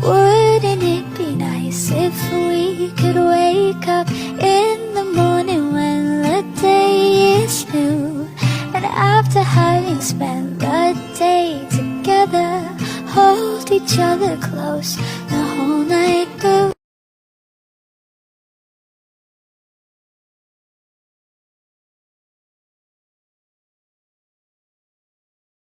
Wouldn't it be nice if we could wake up in the morning when the day is new? And after having spent the day together, hold each other close the whole night through.